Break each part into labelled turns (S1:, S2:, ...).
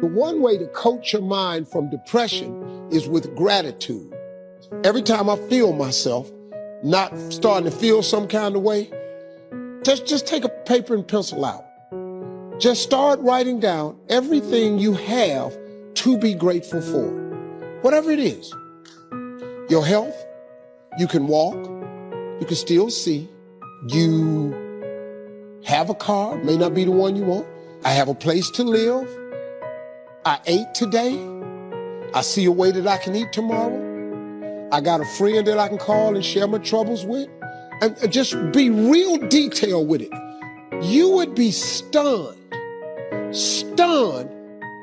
S1: The one way to coach your mind from depression is with gratitude. Every time I feel myself not starting to feel some kind of way, just take a paper and pencil out. Just start writing down everything you have to be grateful for. Whatever it is. Your health, you can walk, you can still see, you have a car, may not be the one you want. I have a place to live. I ate today. I see a way that I can eat tomorrow. I got a friend that I can call and share my troubles with. And just be real detailed with it. You would be stunned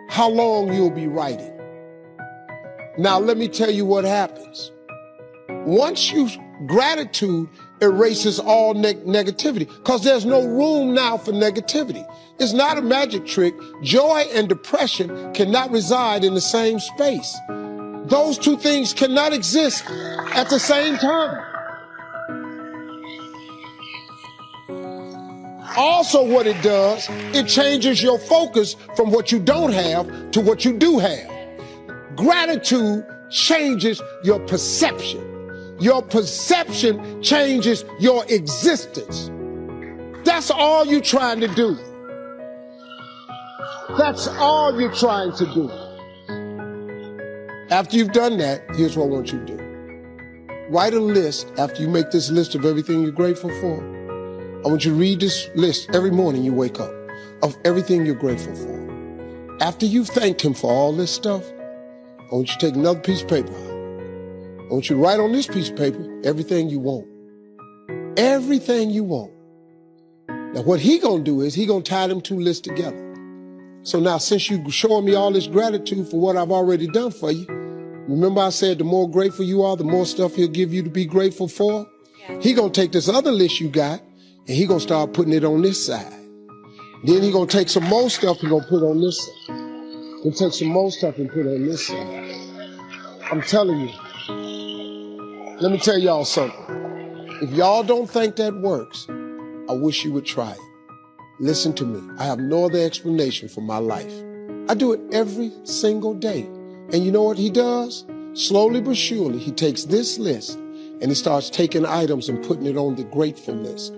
S1: how long you'll be writing. Now, let me tell you what happens. Gratitude erases all negativity because there's no room now for negativity. It's not a magic trick. Joy and depression cannot reside in the same space. Those two things cannot exist at the same time. Also, what it does, it changes your focus from what you don't have to what you do have. Gratitude changes your perception. Your perception changes your existence. That's all you're trying to do. That's all you're trying to do. After you've done that, here's what I want you to do. Write a list after you make this list of everything you're grateful for. I want you to read this list every morning you wake up of everything you're grateful for. After you've thanked him for all this stuff, I want you to take another piece of paper out. I want you to write on this piece of paper everything you want. Everything you want. Now what he gonna do is he gonna tie them two lists together. So now since you showing me all this gratitude for what I've already done for you, remember I said the more grateful you are, the more stuff he'll give you to be grateful for? He gonna take this other list you got and he gonna start putting it on this side. Then he gonna take some more stuff and gonna put on this side. He'll take some more stuff and put on this side. I'm telling you. Let me tell y'all something. If y'all don't think that works, I wish you would try it. Listen to me. I have no other explanation for my life. I do it every single day. And you know what he does? Slowly but surely, he takes this list and he starts taking items and putting it on the grateful list.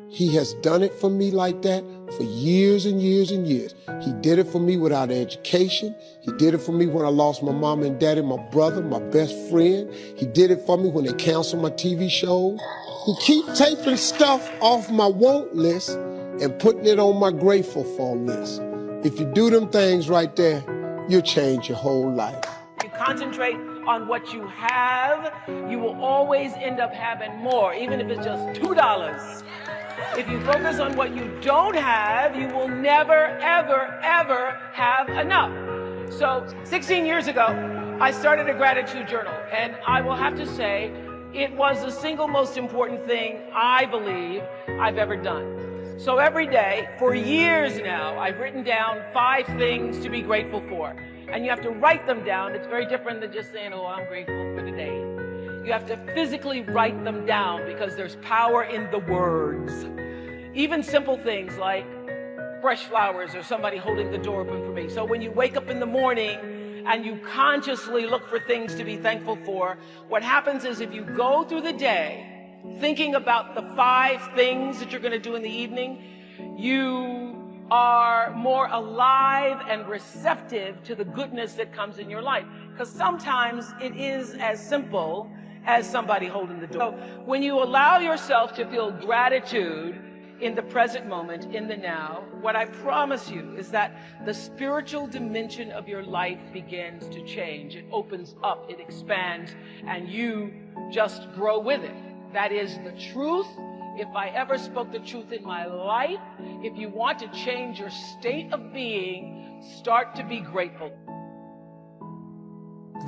S1: He has done it for me like that for years and years and years. He did it for me without education. He did it for me when I lost my mom and daddy, my brother, my best friend. He did it for me when they canceled my TV shows. He keep taking stuff off my want list and putting it on my grateful for list. If you do them things right there, you'll change your whole life.
S2: You concentrate on what you have, you will always end up having more, even if it's just $2. If you focus on what you don't have, you will never, ever, ever have enough. So 16 years ago, I started a gratitude journal, and I will have to say, it was the single most important thing I believe I've ever done. So every day, for years now, I've written down 5 things to be grateful for. And you have to write them down. It's very different than just saying, oh, I'm grateful for today. You have to physically write them down because there's power in the words. Even simple things like fresh flowers or somebody holding the door open for me. So when you wake up in the morning and you consciously look for things to be thankful for, what happens is if you go through the day thinking about the 5 things that you're going to do in the evening, you are more alive and receptive to the goodness that comes in your life. Because sometimes it is as simple as somebody holding the door. So when you allow yourself to feel gratitude in the present moment, in the now, what I promise you is that the spiritual dimension of your life begins to change. It opens up, it expands, and you just grow with it. That is the truth. If I ever spoke the truth in my life, if you want to change your state of being, start to be grateful.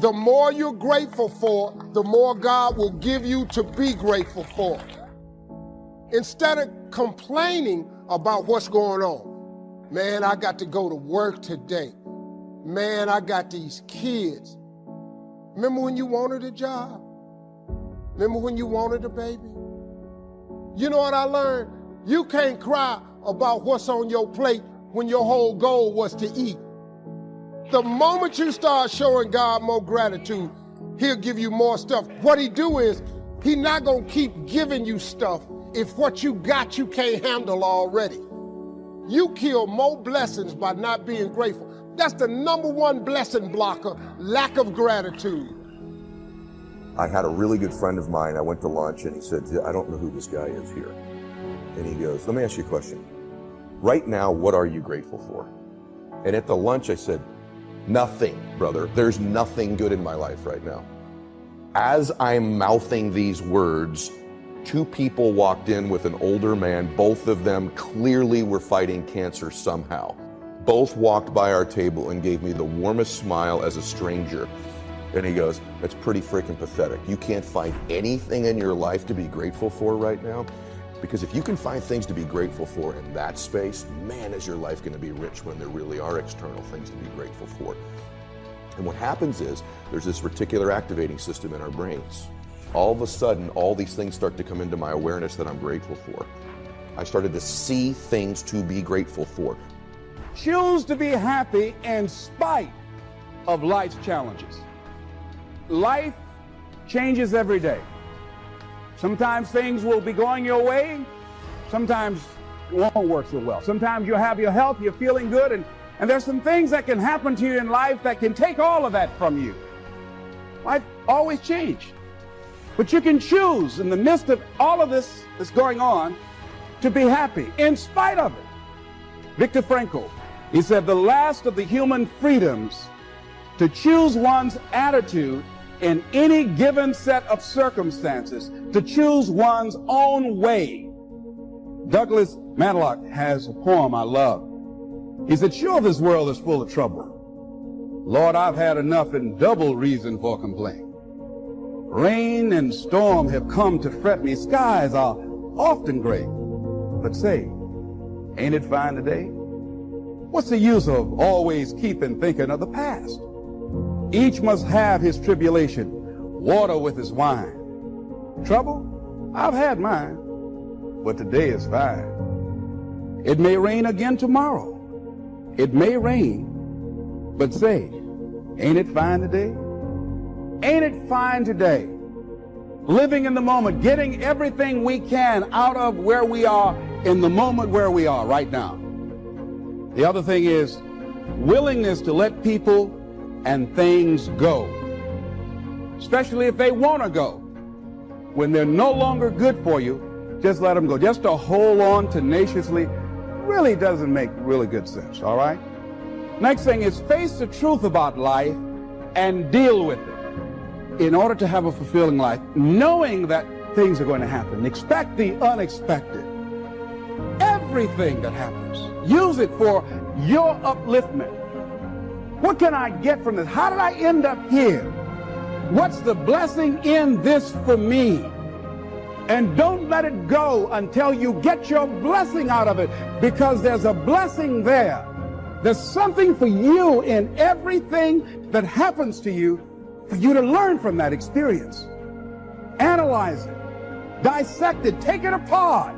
S1: The more you're grateful for, the more God will give you to be grateful for. Instead of complaining about what's going on, man, I got to go to work today. Man, I got these kids. Remember when you wanted a job? Remember when you wanted a baby? You know what I learned? You can't cry about what's on your plate when your whole goal was to eat. The moment you start showing God more gratitude, he'll give you more stuff. What he do is, he's not gonna keep giving you stuff if what you got you can't handle already. You kill more blessings by not being grateful. That's the #1 blessing blocker, lack of gratitude.
S3: I had a really good friend of mine, I went to lunch and he said, I don't know who this guy is here. And he goes, let me ask you a question. Right now, what are you grateful for? And at the lunch I said, nothing, brother. There's nothing good in my life right now. As I'm mouthing these words, 2 people walked in with an older man. Both of them clearly were fighting cancer somehow. Both walked by our table and gave me the warmest smile as a stranger. And he goes, that's pretty freaking pathetic. You can't find anything in your life to be grateful for right now? Because if you can find things to be grateful for in that space, man, is your life going to be rich when there really are external things to be grateful for. And what happens is there's this reticular activating system in our brains. All of a sudden, all these things start to come into my awareness that I'm grateful for. I started to see things to be grateful for.
S4: Choose to be happy in spite of life's challenges. Life changes every day. Sometimes things will be going your way. Sometimes it won't work so well. Sometimes you'll have your health, you're feeling good, and there's some things that can happen to you in life that can take all of that from you. Life always changes. But you can choose in the midst of all of this that's going on to be happy in spite of it. Viktor Frankl, he said the last of the human freedoms to choose one's attitude in any given set of circumstances, to choose one's own way. Douglas Matlock has a poem I love. He said, sure, this world is full of trouble. Lord, I've had enough and double reason for complaint. Rain and storm have come to fret me. Skies are often gray. But say, ain't it fine today? What's the use of always keeping thinking of the past? Each must have his tribulation, water with his wine. Trouble? I've had mine, but today is fine. It may rain again tomorrow. It may rain, but say, ain't it fine today? Ain't it fine today? Living in the moment, getting everything we can out of where we are in the moment where we are right now. The other thing is willingness to let people and things go, especially if they want to go. When they're no longer good for you, just let them go. Just to hold on tenaciously really doesn't make really good sense, all right? Next thing is face the truth about life and deal with it. In order to have a fulfilling life, knowing that things are going to happen, expect the unexpected. Everything that happens, use it for your upliftment. What can I get from this? How did I end up here? What's the blessing in this for me? And don't let it go until you get your blessing out of it, because there's a blessing there. There's something for you in everything that happens to you for you to learn from that experience. Analyze it, dissect it, take it apart,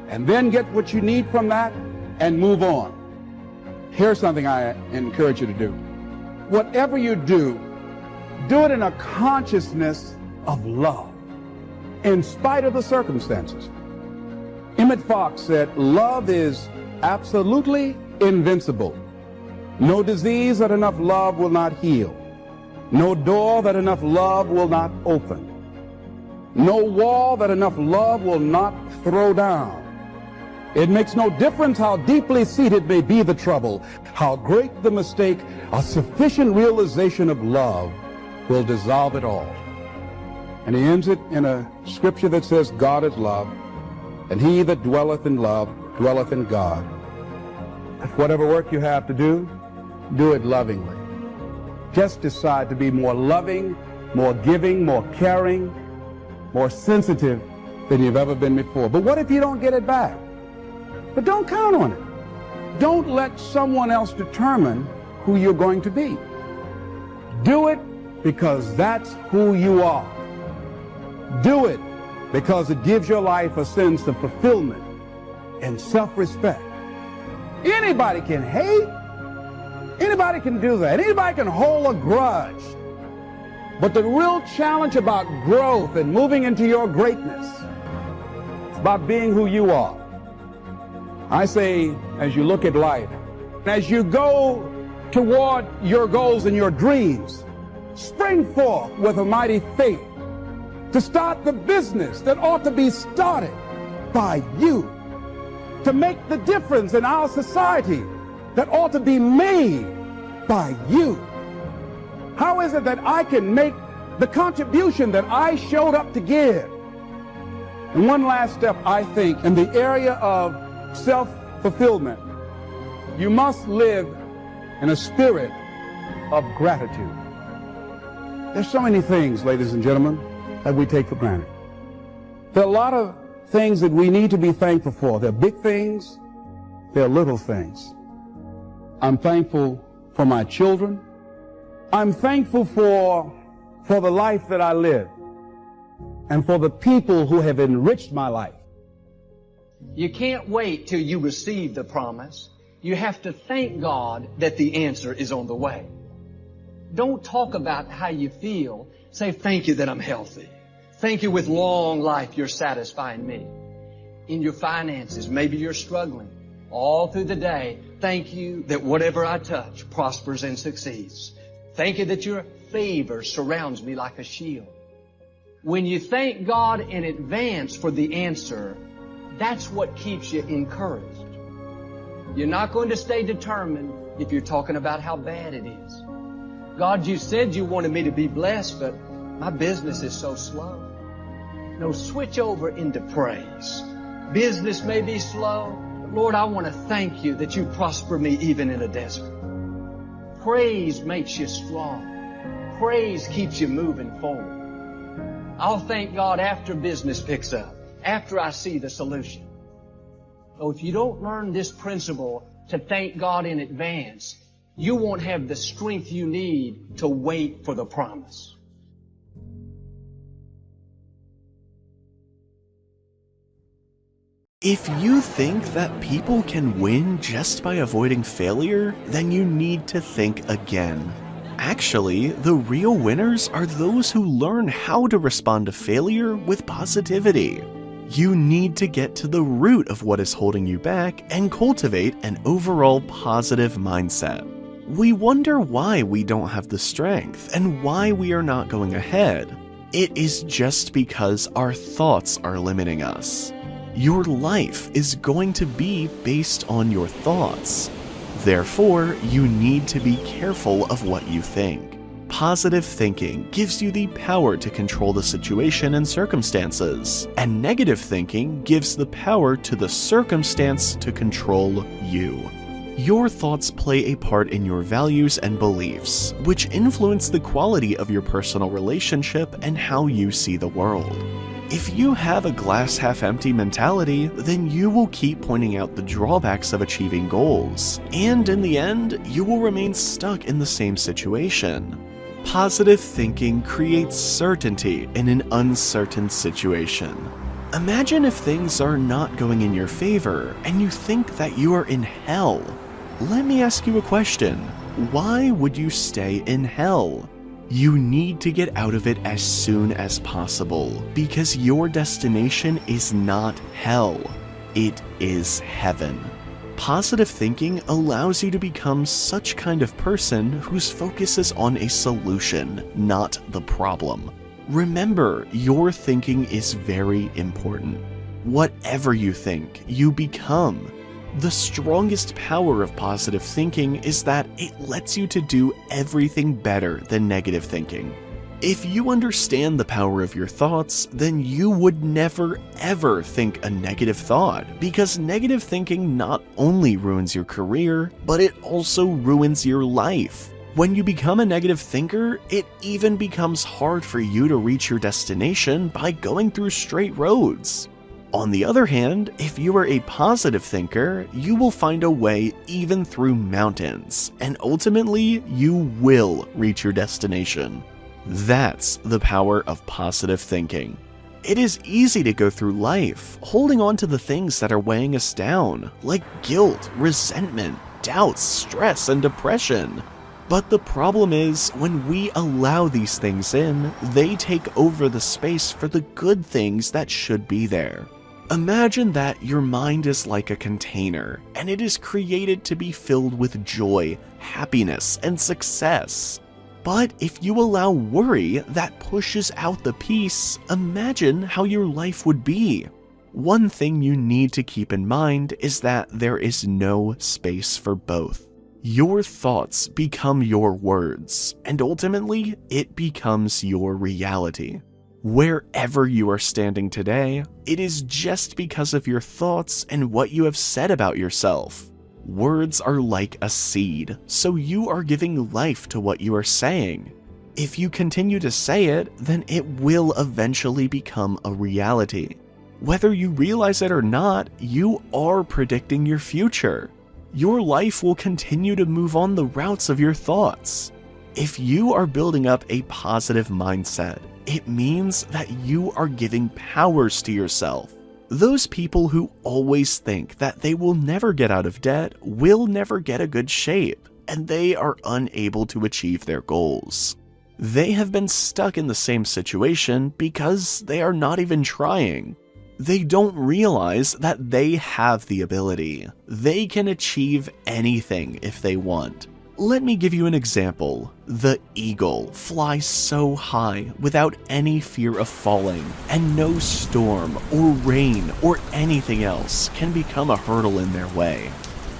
S4: and then get what you need from that and move on. Here's something I encourage you to do. Whatever you do, do it in a consciousness of love, in spite of the circumstances. Emmett Fox said, love is absolutely invincible. No disease that enough love will not heal. No door that enough love will not open. No wall that enough love will not throw down. It makes no difference how deeply seated may be the trouble, how great the mistake, a sufficient realization of love will dissolve it all. And he ends it in a scripture that says, God is love, and he that dwelleth in love dwelleth in God. Whatever work you have to do it lovingly. Just decide to be more loving, more giving, more caring, more sensitive than you've ever been before. But what if you don't get it back? But don't count on it. Don't let someone else determine who you're going to be. Do it because that's who you are. Do it because it gives your life a sense of fulfillment and self-respect. Anybody can hate. Anybody can do that. Anybody can hold a grudge. But the real challenge about growth and moving into your greatness is about being who you are. I say, as you look at life, as you go toward your goals and your dreams, spring forth with a mighty faith to start the business that ought to be started by you, to make the difference in our society that ought to be made by you. How is it that I can make the contribution that I showed up to give? And one last step, I think, in the area of self-fulfillment, you must live in a spirit of gratitude. There's so many things, ladies and gentlemen, that we take for granted. There are a lot of things that we need to be thankful for. There are big things, there are little things. I'm thankful for my children. I'm thankful for the life that I live and for the people who have enriched my life.
S5: You can't wait till you receive the promise. You have to thank God that the answer is on the way. Don't talk about how you feel. Say, thank you that I'm healthy. Thank you with long life you're satisfying me. In your finances, maybe you're struggling. All through the day, thank you that whatever I touch prospers and succeeds. Thank you that your favor surrounds me like a shield. When you thank God in advance for the answer, that's what keeps you encouraged. You're not going to stay determined if you're talking about how bad it is. God, you said you wanted me to be blessed, but my business is so slow. No, switch over into praise. Business may be slow, but Lord, I want to thank you that you prosper me even in a desert. Praise makes you strong. Praise keeps you moving forward. I'll thank God after business picks up, after I see the solution. So if you don't learn this principle to thank God in advance, you won't have the strength you need to wait for the promise.
S6: If you think that people can win just by avoiding failure, then you need to think again. Actually, the real winners are those who learn how to respond to failure with positivity. You need to get to the root of what is holding you back and cultivate an overall positive mindset. We wonder why we don't have the strength and why we are not going ahead. It is just because our thoughts are limiting us. Your life is going to be based on your thoughts. Therefore, you need to be careful of what you think. Positive thinking gives you the power to control the situation and circumstances, and negative thinking gives the power to the circumstance to control you. Your thoughts play a part in your values and beliefs, which influence the quality of your personal relationship and how you see the world. If you have a glass half empty mentality, then you will keep pointing out the drawbacks of achieving goals, and in the end, you will remain stuck in the same situation. Positive thinking creates certainty in an uncertain situation. Imagine if things are not going in your favor and you think that you are in hell. Let me ask you a question. Why would you stay in hell? You need to get out of it as soon as possible because your destination is not hell. It is heaven. Positive thinking allows you to become such kind of person whose focus is on a solution, not the problem. Remember, your thinking is very important. Whatever you think, you become. The strongest power of positive thinking is that it lets you to do everything better than negative thinking. If you understand the power of your thoughts, then you would never ever think a negative thought, because negative thinking not only ruins your career, but it also ruins your life. When you become a negative thinker, it even becomes hard for you to reach your destination by going through straight roads. On the other hand, if you are a positive thinker, you will find a way even through mountains, and ultimately, you will reach your destination. That's the power of positive thinking. It is easy to go through life, holding on to the things that are weighing us down, like guilt, resentment, doubts, stress, and depression. But the problem is, when we allow these things in, they take over the space for the good things that should be there. Imagine that your mind is like a container, and it is created to be filled with joy, happiness, and success. But if you allow worry that pushes out the peace, imagine how your life would be. One thing you need to keep in mind is that there is no space for both. Your thoughts become your words, and ultimately, it becomes your reality. Wherever you are standing today, it is just because of your thoughts and what you have said about yourself. Words are like a seed, so you are giving life to what you are saying. If you continue to say it, then it will eventually become a reality. Whether you realize it or not, you are predicting your future. Your life will continue to move on the routes of your thoughts. If you are building up a positive mindset, it means that you are giving powers to yourself. Those people who always think that they will never get out of debt will never get a good shape, and they are unable to achieve their goals. They have been stuck in the same situation because they are not even trying. They don't realize that they have the ability. They can achieve anything if they want. Let me give you an example. The eagle flies so high without any fear of falling, and no storm or rain or anything else can become a hurdle in their way.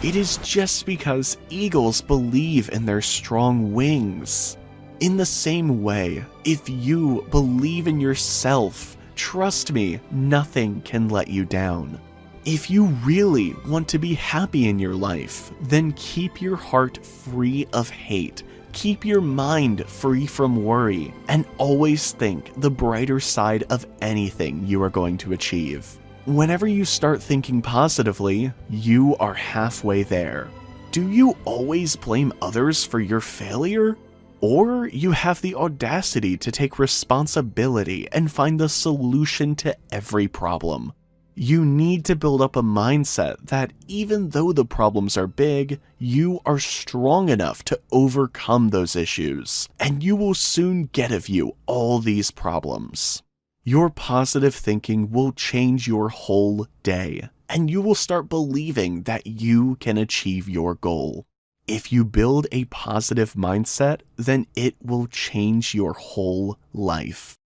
S6: It is just because eagles believe in their strong wings. In the same way, if you believe in yourself, trust me, nothing can let you down. If you really want to be happy in your life, then keep your heart free of hate, keep your mind free from worry, and always think the brighter side of anything you are going to achieve. Whenever you start thinking positively, you are halfway there. Do you always blame others for your failure? Or you have the audacity to take responsibility and find the solution to every problem? You need to build up a mindset that even though the problems are big, you are strong enough to overcome those issues, and you will soon get of you all these problems. Your positive thinking will change your whole day, and you will start believing that you can achieve your goal. If you build a positive mindset, then it will change your whole life.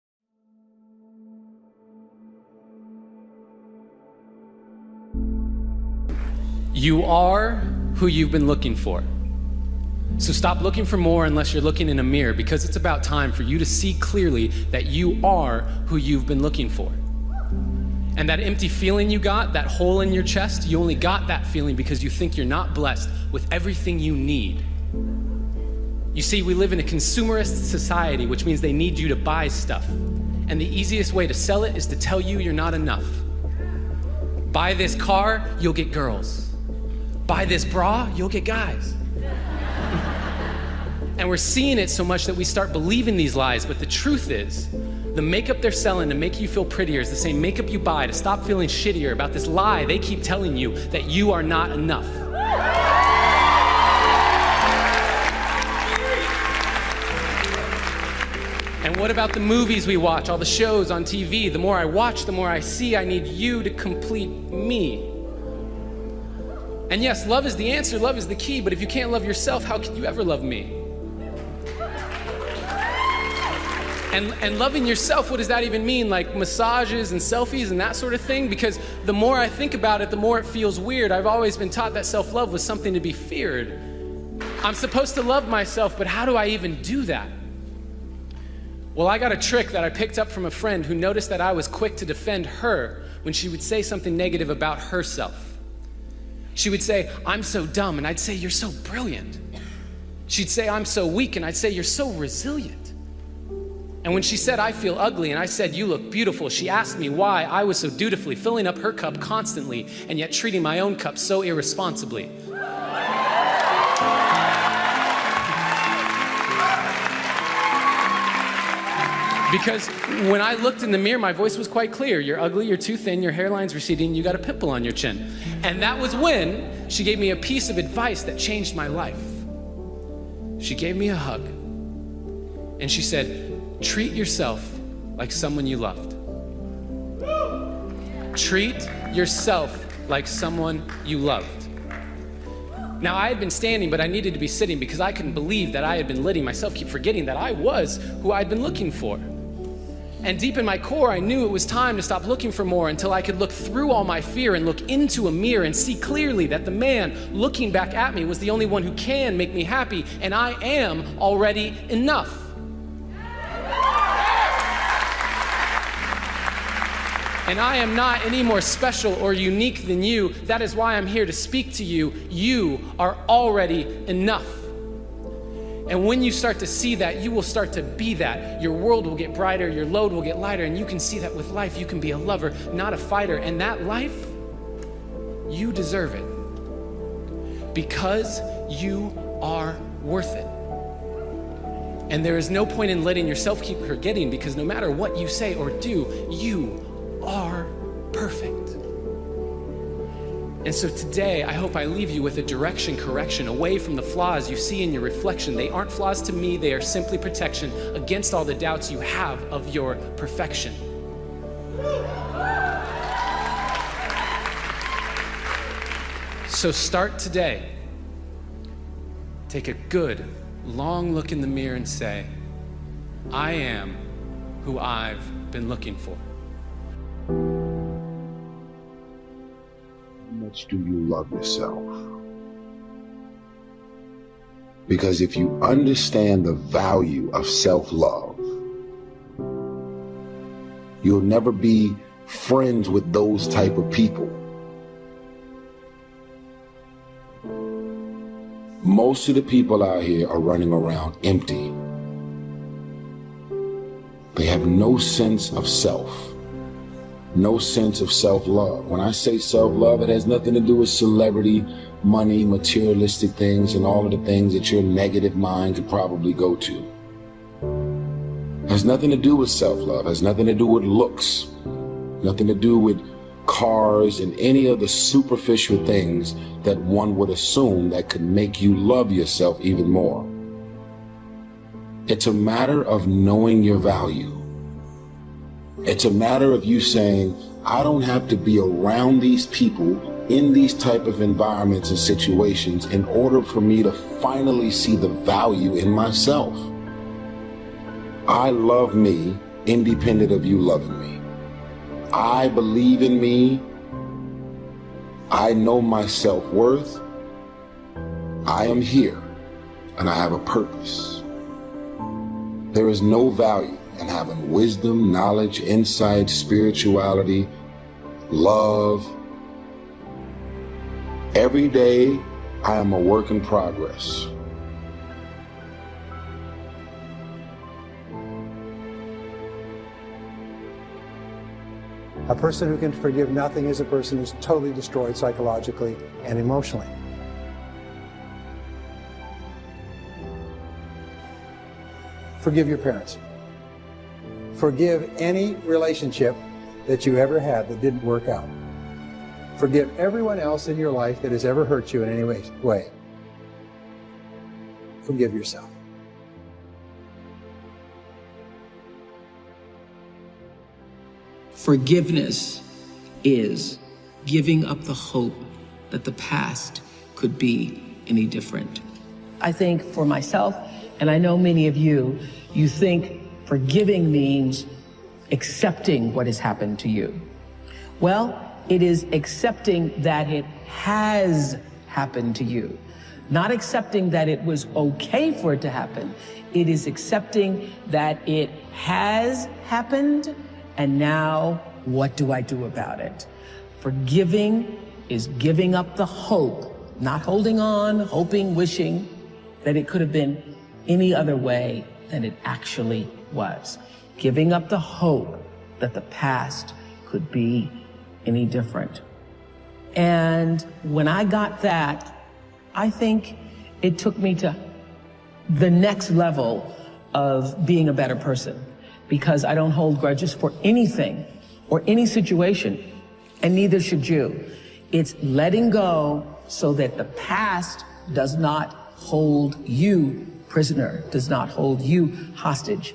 S7: You are who you've been looking for. So stop looking for more unless you're looking in a mirror, because it's about time for you to see clearly that you are who you've been looking for. And that empty feeling you got, that hole in your chest, you only got that feeling because you think you're not blessed with everything you need. You see, we live in a consumerist society, which means they need you to buy stuff. And the easiest way to sell it is to tell you you're not enough. Buy this car, you'll get girls. Buy this bra, you'll get guys. And we're seeing it so much that we start believing these lies, but the truth is, the makeup they're selling to make you feel prettier is the same makeup you buy to stop feeling shittier about this lie they keep telling you that you are not enough. And what about the movies we watch, all the shows on TV? The more I watch, the more I see I need you to complete me. And yes, love is the answer, love is the key, but if you can't love yourself, how can you ever love me? And loving yourself, what does that even mean? Like massages and selfies and that sort of thing? Because the more I think about it, the more it feels weird. I've always been taught that self-love was something to be feared. I'm supposed to love myself, but how do I even do that? Well, I got a trick that I picked up from a friend who noticed that I was quick to defend her when she would say something negative about herself. She would say, "I'm so dumb," and I'd say, "You're so brilliant." She'd say, "I'm so weak," and I'd say, "You're so resilient." And when she said, "I feel ugly," and I said, "You look beautiful," she asked me why I was so dutifully filling up her cup constantly and yet treating my own cup so irresponsibly. Because when I looked in the mirror, my voice was quite clear. You're ugly, you're too thin, your hairline's receding, you got a pimple on your chin. And that was when she gave me a piece of advice that changed my life. She gave me a hug. And she said, treat yourself like someone you loved. Treat yourself like someone you loved. Now, I had been standing, but I needed to be sitting because I couldn't believe that I had been letting myself keep forgetting that I was who I'd been looking for. And deep in my core, I knew it was time to stop looking for more until I could look through all my fear and look into a mirror and see clearly that the man looking back at me was the only one who can make me happy, and I am already enough. And I am not any more special or unique than you. That is why I'm here to speak to you. You are already enough. And when you start to see that, you will start to be that. Your world will get brighter, your load will get lighter, and you can see that with life. You can be a lover, not a fighter. And that life, you deserve it. Because you are worth it. And there is no point in letting yourself keep forgetting, because no matter what you say or do, you are perfect. And so today, I hope I leave you with a direction correction away from the flaws you see in your reflection. They aren't flaws to me, they are simply protection against all the doubts you have of your perfection. So start today. Take a good, long look in the mirror and say, I am who I've been looking for.
S8: How much do you love yourself? Because if you understand the value of self-love, you'll never be friends with those type of people. Most of the people out here are running around empty. They have no sense of self. No sense of self-love. When I say self-love, it has nothing to do with celebrity, money, materialistic things, and all of the things that your negative mind could probably go to. It has nothing to do with self-love. It has nothing to do with looks. Nothing to do with cars and any of the superficial things that one would assume that could make you love yourself even more. It's a matter of knowing your value. It's a matter of you saying, I don't have to be around these people in these type of environments and situations in order for me to finally see the value in myself. I love me independent of you loving me. I believe in me. I know my self-worth. I am here and I have a purpose. There is no value in having wisdom, knowledge, insight, spirituality, love. Every day, I am a work in progress.
S9: A person who can forgive nothing is a person who's totally destroyed psychologically and emotionally. Forgive your parents. Forgive any relationship that you ever had that didn't work out. Forgive everyone else in your life that has ever hurt you in any way. Forgive yourself.
S10: Forgiveness is giving up the hope that the past could be any different.
S11: I think for myself, and I know many of you, you think forgiving means accepting what has happened to you. Well, it is accepting that it has happened to you. Not accepting that it was okay for it to happen. It is accepting that it has happened, and now what do I do about it? Forgiving is giving up the hope, not holding on, hoping, wishing that it could have been any other way than it actually was. Giving up the hope that the past could be any different. And when I got that, I think it took me to the next level of being a better person. because I don't hold grudges for anything or any situation, and neither should you. It's letting go so that the past does not hold you prisoner, does not hold you hostage.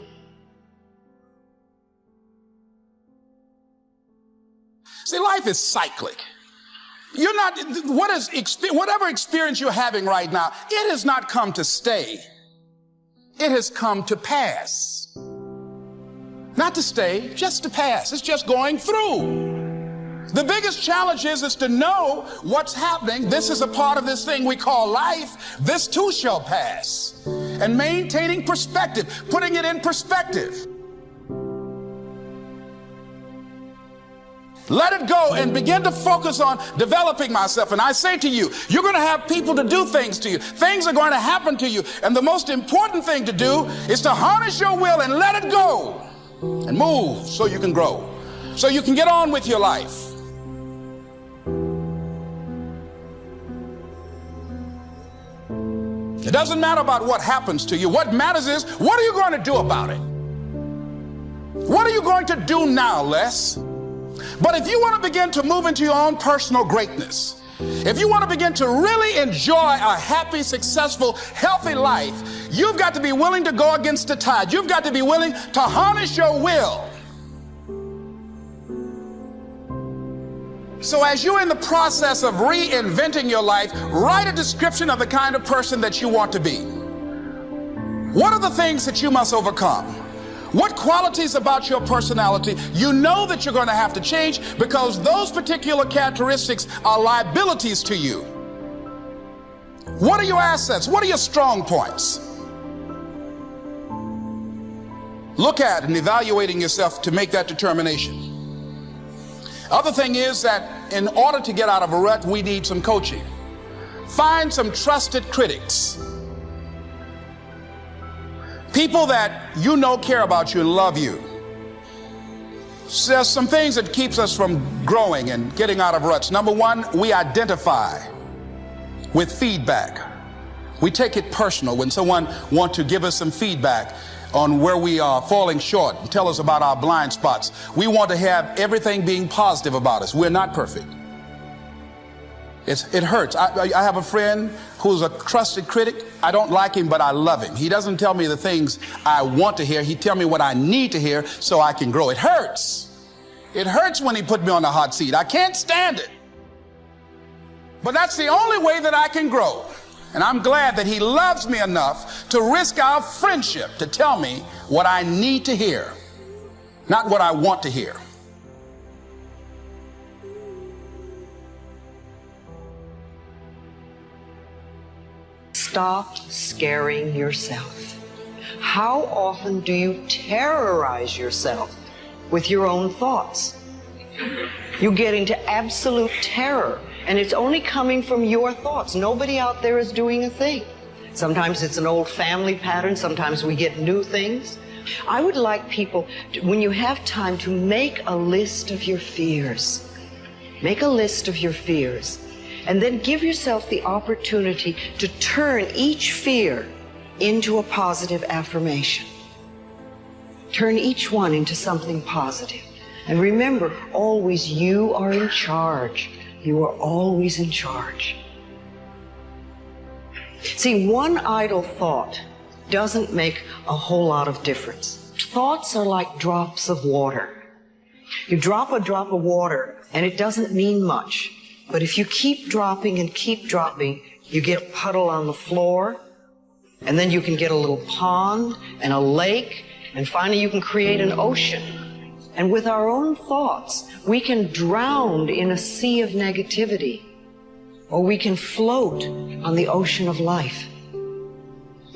S12: See, life is cyclic. You're not, whatever experience you're having right now, it has not come to stay. It has come to pass. Not to stay, just to pass. It's just going through. The biggest challenge is to know what's happening. This is a part of this thing we call life. This too shall pass. And maintaining perspective, putting it in perspective. Let it go and begin to focus on developing myself. And I say to you, you're going to have people to do things to you. Things are going to happen to you. And the most important thing to do is to harness your will and let it go and move so you can grow, so you can get on with your life. It doesn't matter about what happens to you. What matters is, what are you going to do about it? What are you going to do now, Les? But if you want to begin to move into your own personal greatness, if you want to begin to really enjoy a happy, successful, healthy life, you've got to be willing to go against the tide. You've got to be willing to harness your will. So as you're in the process of reinventing your life, write a description of the kind of person that you want to be. What are the things that you must overcome? What qualities about your personality you know that you're going to have to change, because those particular characteristics are liabilities to you? What are your assets? What are your strong points? Look at and evaluating yourself to make that determination. Other thing is that in order to get out of a rut, we need some coaching. Find some trusted critics. People that you know care about you and love you. So there's some things that keeps us from growing and getting out of ruts. Number one, we identify with feedback. We take it personal when someone wants to give us some feedback on where we are falling short and tell us about our blind spots. We want to have everything being positive about us. We're not perfect. It hurts. I have a friend who's a trusted critic. I don't like him, but I love him. He doesn't tell me the things I want to hear. He tells me what I need to hear so I can grow. It hurts. It hurts when he put me on the hot seat. I can't stand it. But that's the only way that I can grow. And I'm glad that he loves me enough to risk our friendship to tell me what I need to hear, not what I want to hear.
S13: Stop scaring yourself. How often do you terrorize yourself with your own thoughts? You get into absolute terror, and it's only coming from your thoughts. Nobody out there is doing a thing. Sometimes it's an old family pattern. Sometimes we get new things. I would like people, when you have time, to make a list of your fears. Make a list of your fears. And then give yourself the opportunity to turn each fear into a positive affirmation. Turn each one into something positive. And remember, always you are in charge. You are always in charge. See, one idle thought doesn't make a whole lot of difference. Thoughts are like drops of water. You drop a drop of water and it doesn't mean much. But if you keep dropping and keep dropping, you get a puddle on the floor, and then you can get a little pond and a lake, and finally you can create an ocean. And with our own thoughts, we can drown in a sea of negativity, or we can float on the ocean of life.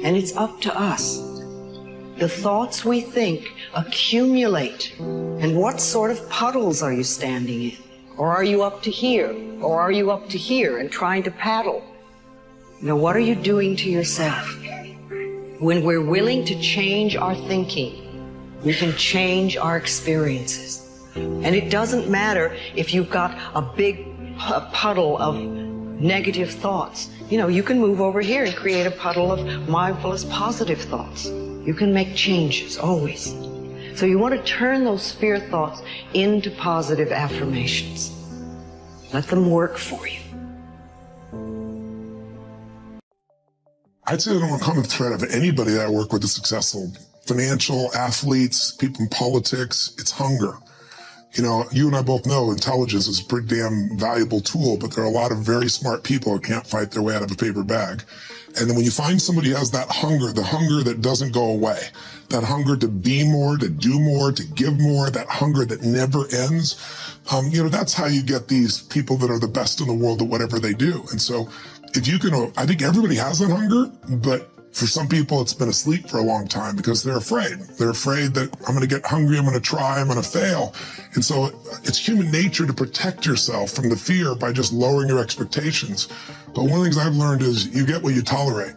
S13: And it's up to us. The thoughts we think accumulate. And what sort of puddles are you standing in? Or are you up to here? Or are you up to here and trying to paddle? Now, what are you doing to yourself? When we're willing to change our thinking, we can change our experiences. And it doesn't matter if you've got a big puddle of negative thoughts. You know, you can move over here and create a puddle of mindfulness, positive thoughts. You can make changes, always. So you want to turn those fear thoughts into positive affirmations. Let them work for you.
S14: I'd say the number one common thread of anybody that I work with is successful. Financial, athletes, people in politics, it's hunger. You know, you and I both know intelligence is a pretty damn valuable tool, but there are a lot of very smart people who can't fight their way out of a paper bag. And then when you find somebody who has that hunger, the hunger that doesn't go away, that hunger to be more, to do more, to give more, that hunger that never ends, you know, that's how you get these people that are the best in the world at whatever they do. And so if you can, I think everybody has that hunger, but for some people, it's been asleep for a long time because they're afraid. They're afraid that I'm going to get hungry, I'm going to try, I'm going to fail. And so it's human nature to protect yourself from the fear by just lowering your expectations. But one of the things I've learned is you get what you tolerate.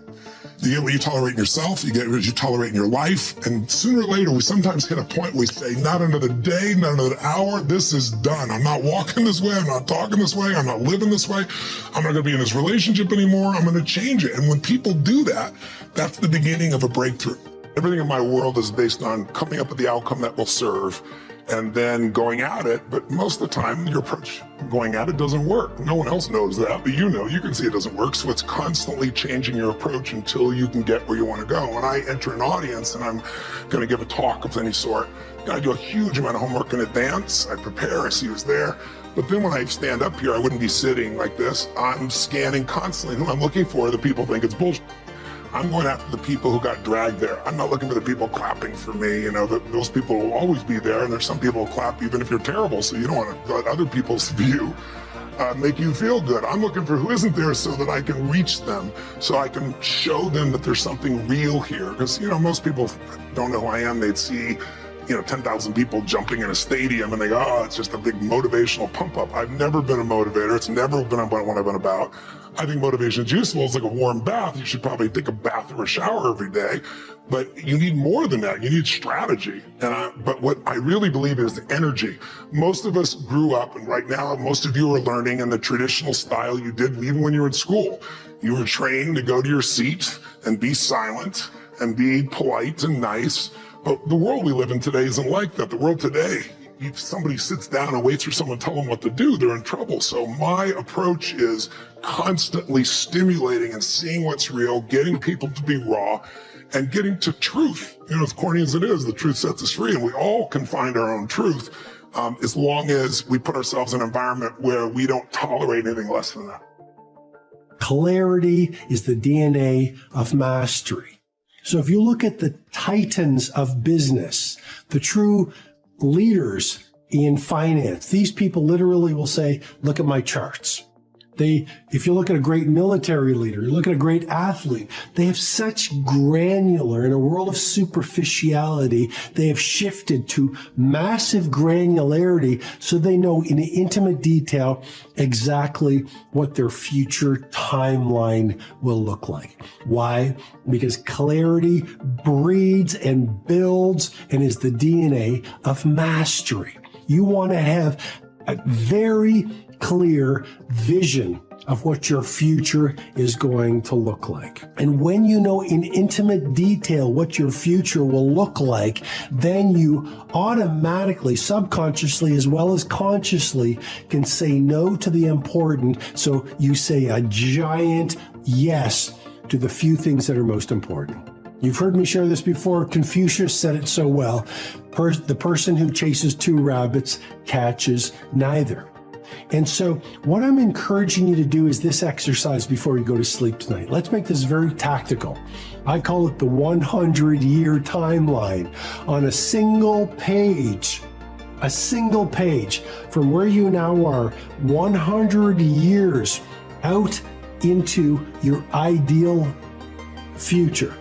S14: You get what you tolerate in yourself, you get what you tolerate in your life, and sooner or later we sometimes hit a point where we say, not another day, not another hour, this is done. I'm not walking this way, I'm not talking this way, I'm not living this way, I'm not gonna be in this relationship anymore, I'm gonna change it. And when people do that, that's the beginning of a breakthrough. Everything in my world is based on coming up with the outcome that will serve and then going at it, but most of the time your approach going at it doesn't work. No one else knows that, but you know, you can see it doesn't work, so it's constantly changing your approach until you can get where you want to go. When I enter an audience and I'm going to give a talk of any sort, I do a huge amount of homework in advance. I prepare, I see who's there. But then when I stand up here, I wouldn't be sitting like this. I'm scanning constantly who I'm looking for. The people think it's bullshit. I'm going after the people who got dragged there. I'm not looking for the people clapping for me. You know, those people will always be there, and there's some people who clap even if you're terrible, so you don't want to let other people's view make you feel good. I'm looking for who isn't there so that I can reach them, so I can show them that there's something real here. Because, you know, most people don't know who I am. They'd see, you know, 10,000 people jumping in a stadium and they go, oh, it's just a big motivational pump up. I've never been a motivator. It's never been what I've been about. I think motivation is useful. It's like a warm bath. You should probably take a bath or a shower every day, but you need more than that. You need strategy. But what I really believe is energy. Most of us grew up, and right now, most of you are learning in the traditional style you did even when you were in school. You were trained to go to your seat and be silent and be polite and nice. But the world we live in today isn't like that. The world today, if somebody sits down and waits for someone to tell them what to do, they're in trouble. So my approach is constantly stimulating and seeing what's real, getting people to be raw, and getting to truth. You know, as corny as it is, the truth sets us free, and we all can find our own truth as long as we put ourselves in an environment where we don't tolerate anything less than that.
S15: Clarity is the DNA of mastery. So if you look at the titans of business, the true leaders in finance, these people literally will say, look at my charts. If you look at a great military leader, you look at a great athlete, they have such granular, in a world of superficiality, they have shifted to massive granularity so they know in intimate detail exactly what their future timeline will look like. Why? Because clarity breeds and builds and is the DNA of mastery. You want to have a very clear vision of what your future is going to look like. And when you know in intimate detail what your future will look like, then you automatically, subconsciously as well as consciously, can say no to the important. So you say a giant yes to the few things that are most important. You've heard me share this before. Confucius said it so well. The person who chases two rabbits catches neither. And so what I'm encouraging you to do is this exercise before you go to sleep tonight. Let's make this very tactical. I call it the 100-year timeline. On a single page from where you now are, 100 years out into your ideal future.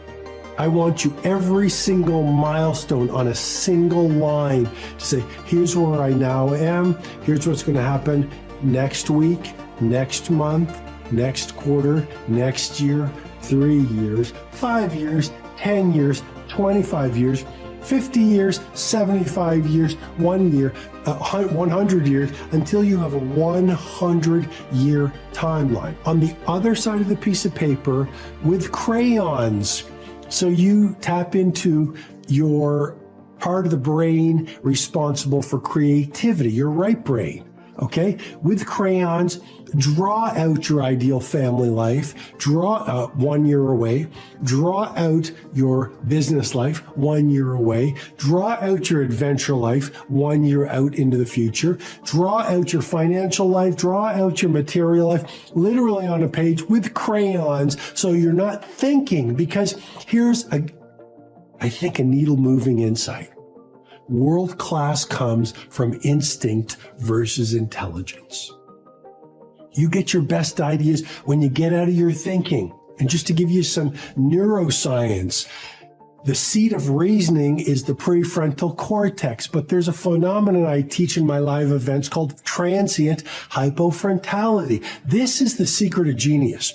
S15: I want you every single milestone on a single line to say, here's where I now am, here's what's going to happen next week, next month, next quarter, next year, 3 years, 5 years, 10 years, 25 years, 50 years, 75 years, 1 year, 100 years, until you have a 100-year timeline. On the other side of the piece of paper with crayons, so you tap into your part of the brain responsible for creativity, your right brain. Okay? With crayons, draw out your ideal family life, draw 1 year away, draw out your business life 1 year away, draw out your adventure life 1 year out into the future, draw out your financial life, draw out your material life, literally on a page with crayons, so you're not thinking, because here's I think a needle-moving insight. World class comes from instinct versus intelligence. You get your best ideas when you get out of your thinking. And just to give you some neuroscience, the seat of reasoning is the prefrontal cortex, but there's a phenomenon I teach in my live events called transient hypofrontality. This is the secret of genius.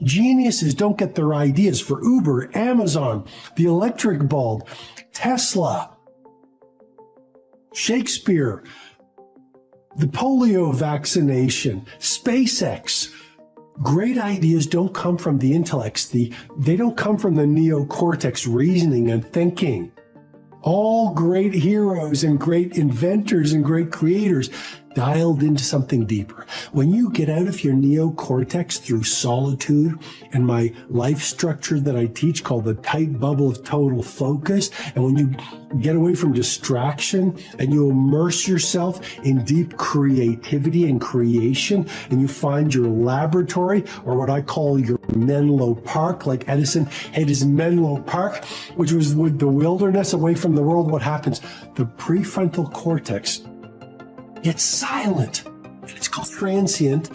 S15: Geniuses don't get their ideas for Uber, Amazon, the electric bulb, Tesla, Shakespeare, the polio vaccination, SpaceX. Great ideas don't come from the intellects. They don't come from the neocortex reasoning and thinking. All great heroes and great inventors and great creators dialed into something deeper. When you get out of your neocortex through solitude and my life structure that I teach called the tight bubble of total focus, and when you get away from distraction and you immerse yourself in deep creativity and creation, and you find your laboratory, or what I call your Menlo Park, like Edison had his Menlo Park, which was with the wilderness away from the world, what happens? The prefrontal cortex gets silent. And it's called transient,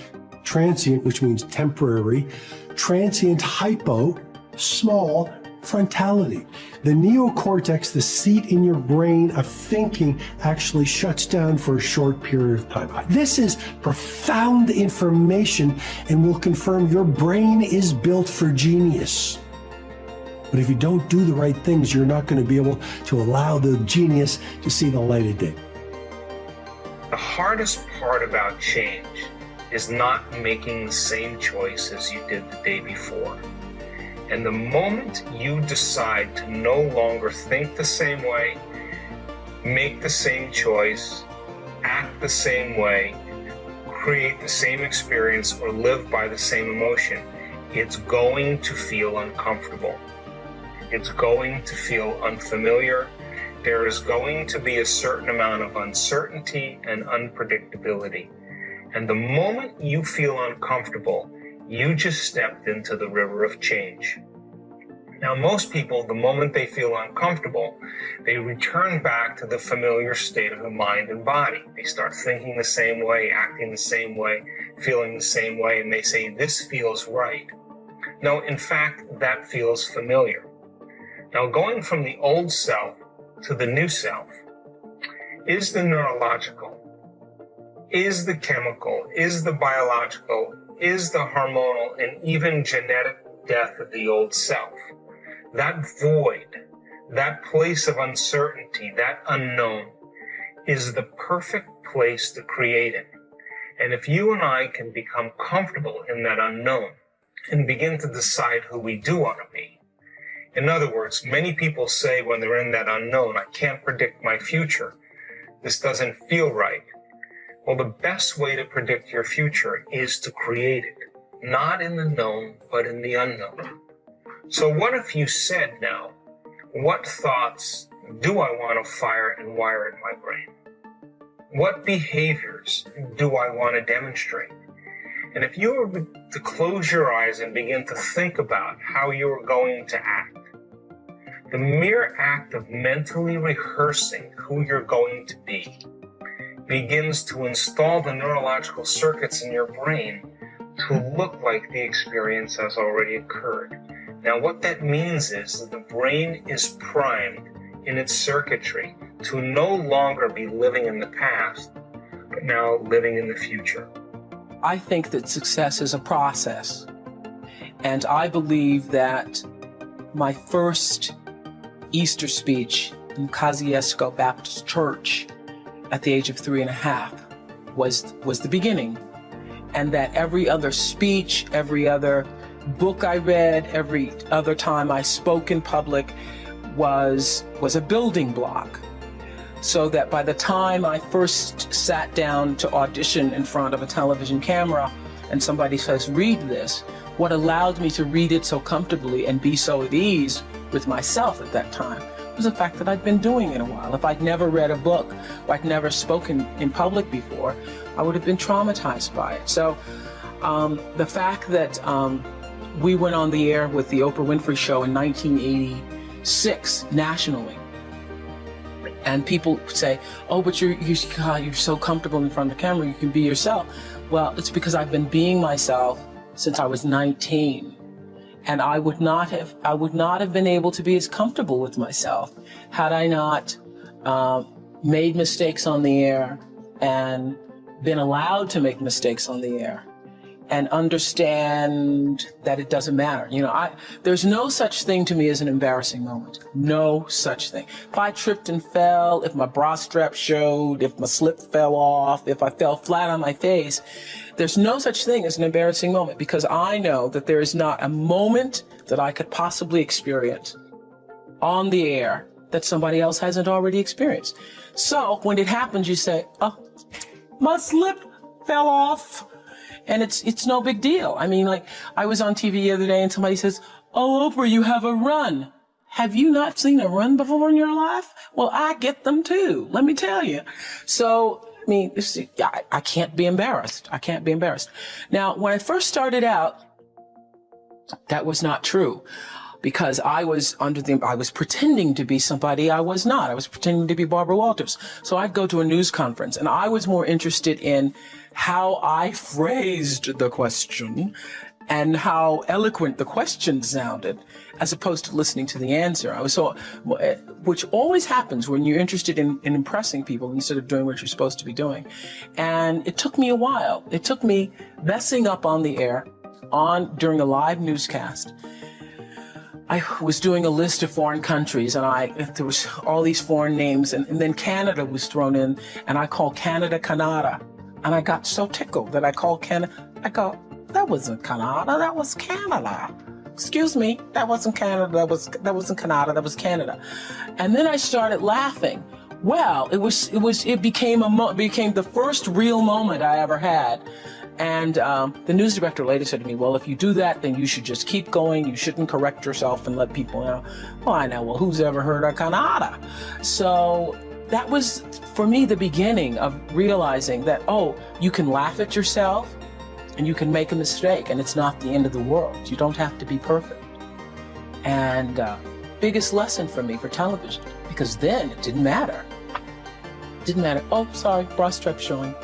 S15: which means temporary, transient hypo, small, frontality. The neocortex, the seat in your brain of thinking, actually shuts down for a short period of time. This is profound information and will confirm your brain is built for genius. But if you don't do the right things, you're not going to be able to allow the genius to see the light of day.
S16: The hardest part about change is not making the same choice as you did the day before. And the moment you decide to no longer think the same way, make the same choice, act the same way, create the same experience, or live by the same emotion, it's going to feel uncomfortable. It's going to feel unfamiliar. There is going to be a certain amount of uncertainty and unpredictability. And the moment you feel uncomfortable, you just stepped into the river of change. Now, most people, the moment they feel uncomfortable, they return back to the familiar state of the mind and body. They start thinking the same way, acting the same way, feeling the same way, and they say, this feels right. No, in fact, that feels familiar. Now, going from the old self to the new self is the neurological, is the chemical, is the biological, is the hormonal, and even genetic death of the old self. That void, that place of uncertainty, that unknown, is the perfect place to create it. And if you and I can become comfortable in that unknown and begin to decide who we do want to be. In other words, many people say when they're in that unknown, I can't predict my future. This doesn't feel right. Well, the best way to predict your future is to create it, not in the known, but in the unknown. So what if you said now, what thoughts do I want to fire and wire in my brain? What behaviors do I want to demonstrate? And if you were to close your eyes and begin to think about how you are going to act, the mere act of mentally rehearsing who you're going to be begins to install the neurological circuits in your brain to look like the experience has already occurred. Now, what that means is that the brain is primed in its circuitry to no longer be living in the past, but now living in the future.
S11: I think that success is a process. And I believe that my first Easter speech in Kosciuszko Baptist Church at the age of 3.5 was the beginning. And that every other speech, every other book I read, every other time I spoke in public was a building block so that by the time I first sat down to audition in front of a television camera and somebody says, read this, what allowed me to read it so comfortably and be so at ease with myself at that time was the fact that I'd been doing it a while. If I'd never read a book or I'd never spoken in public before, I would have been traumatized by it. So the fact that we went on the air with the Oprah Winfrey Show in 1986 nationally, and people say, oh, but you're so comfortable in front of the camera, you can be yourself. Well, it's because I've been being myself since I was 19. And I would not have been able to be as comfortable with myself had I not made mistakes on the air and been allowed to make mistakes on the air and understand that it doesn't matter. You know, there's no such thing to me as an embarrassing moment. No such thing. If I tripped and fell, if my bra strap showed, if my slip fell off, if I fell flat on my face, there's no such thing as an embarrassing moment, because I know that there is not a moment that I could possibly experience on the air that somebody else hasn't already experienced. So when it happens, you say, oh, my slip fell off. And it's no big deal. I mean, like, I was on TV the other day and somebody says, oh, Oprah, you have a run. Have you not seen a run before in your life? Well, I get them too, let me tell you. So, I mean, I can't be embarrassed. I can't be embarrassed. Now, when I first started out, that was not true, because I was pretending to be somebody I was not. I was pretending to be Barbara Walters. So I'd go to a news conference and I was more interested in how I phrased the question and how eloquent the question sounded, as opposed to listening to the answer. Which always happens when you're interested in impressing people instead of doing what you're supposed to be doing. And it took me a while. It took me messing up on the air during a live newscast. I was doing a list of foreign countries, and there was all these foreign names, and then Canada was thrown in, and I called Canada, Canada. And I got so tickled that I called Canada. I go, that wasn't Canada, that was Canada. Excuse me, that wasn't Canada, that wasn't Canada, that was Canada. And then I started laughing. Well, it became the first real moment I ever had. And the news director later said to me, well, if you do that, then you should just keep going. You shouldn't correct yourself and let people know. Well, I know, well, who's ever heard of Canada? So that was, for me, the beginning of realizing that, oh, you can laugh at yourself and you can make a mistake, and it's not the end of the world. You don't have to be perfect. And biggest lesson for me for television, because then it didn't matter. It didn't matter. Oh, sorry, bra strap showing.